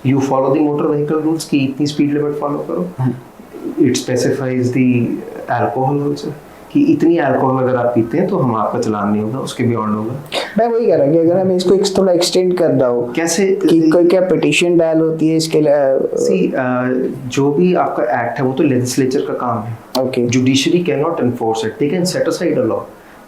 you follow the motor vehicle rules कि इतनी speed limit follow करो. It specifies the alcohol also कि इतनी अल्कोहल अगर आप पीते हैं तो हम आपका चलान नहीं होगा, उसके बियॉन्ड होगा. मैं वही कह रहा हूँ कि अगर हमें इसको थोड़ा एक्सटेंड कर रहा हो कैसे कि कोई क्या पिटीशन डायल होती है इसके लिए. जो भी आपका एक्ट है वो तो लेजिस्लेचर का काम है. Okay. Judiciary can not enforce it, they can set aside a law.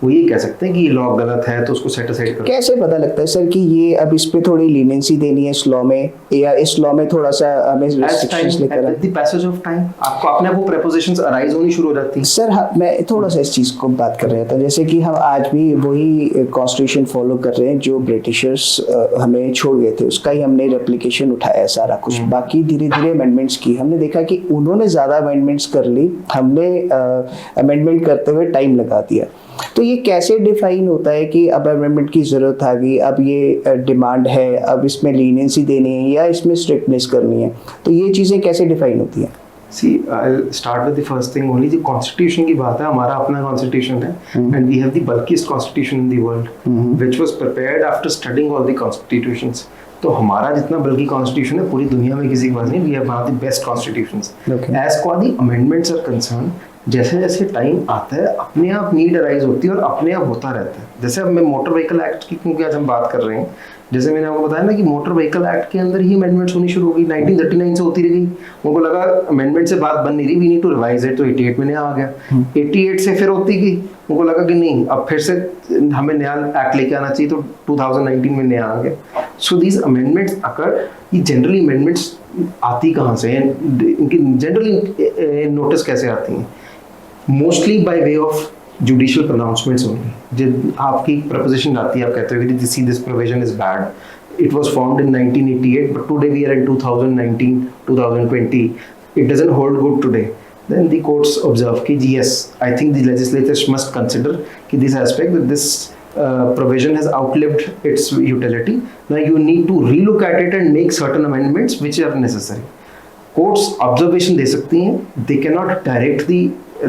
वो ये कह सकते हैं कि ये लॉ गलत है तो उसको सेट असाइड करो. कैसे पता लगता है सर कि ये अब इस पे थोड़ी लीनियंसी देनी है इस लॉ में, या इस लॉ में थोड़ा सा हमें रिस्ट्रिक्शंस लेकर at the passage of time आपको अपने वो प्रेपोजिशंस अराइज होनी शुरू हो जाती हैं. सर मैं थोड़ा सा इस चीज़ को बात कर रहा था, जैसे कि हम आज भी वही कॉन्स्टिट्यूशन फॉलो कर रहे हैं जो ब्रिटिशर्स हमें छोड़ गए थे, उसका ही हमने रेप्लिकेशन उठाया सारा कुछ. बाकी धीरे धीरे अमेंडमेंट्स की, हमने देखा कि उन्होंने ज़्यादा अमेंडमेंट्स कर ली, हमने अमेंडमेंट करते हुए टाइम लगा दिया. तो ये कैसे डिफाइन होता है कि अब अमेंडमेंट की ज़रूरत आ गई, अब ये डिमांड है, अब इसमें लीनियंसी देनी है या इसमें स्ट्रिक्टनेस करनी है, तो ये चीज़ें कैसे डिफाइन होती हैं? See, I'll start with the first thing only. जो कॉन्स्टिट्यूशन की बात है, हमारा अपना कॉन्स्टिट्यूशन है and we have the bulkiest constitution in the world, which was prepared after studying all the constitutions. तो हमारा जितना बल्कि कॉन्स्टिट्यूशन है पूरी दुनिया में किसी के पास नहीं. We have one of the best constitutions. As far the amendments are concerned, जैसे जैसे टाइम आता है अपने आप नीड अराइज होती है और अपने आप होता रहता है. जैसे अब मैं मोटर व्हीकल एक्ट की क्योंकि आज हम बात कर रहे हैं, जैसे मैंने आपको बताया ना कि मोटर व्हीकल एक्ट के अंदर ही अमेंडमेंट्स होनी शुरू हो गई. 1939 से होती रह गई. उनको लगा अमेंडमेंट से बात बन नहीं रही, we need to revise it, तो 88 में नया आ गया. 88 से फिर होती गई. उनको लगा कि नहीं अब फिर से हमें नया एक्ट लेके आना चाहिए, तो 2019 में नया आ गया. सो दीज अमेंडमेंट्स अकर. ये जनरली अमेंडमेंट्स आती कहाँ से, इनकी जनरली नोटिस कैसे आती हैं? Mostly by way of judicial pronouncements only. जब आपकी प्रपोजिशन आती है, आप कहते हो कि see this provision is bad, it was formed in 1988 but today we are in 2019 2020, it doesn't hold good today. then the courts observe कि yes, I think the legislators must consider कि this aspect that this provision has outlived its utility. Now you need to relook at it and make certain amendments which are necessary. Courts observation दे सकती हैं, they cannot direct the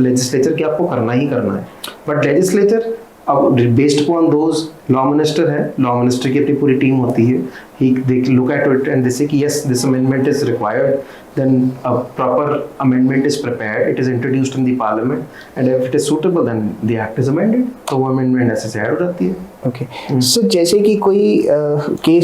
legislature कि आपको करना ही करना है. But legislature अब based upon those, law minister है, law minister की अपनी पूरी टीम होती है. They look at it and they say कि yes, this amendment is required. Then a proper amendment is prepared, it is introduced in the parliament, and if it is suitable, then the act is amended. तो वो amendment ऐसे से add हो जाती है. Okay. So जैसे कि कोई केस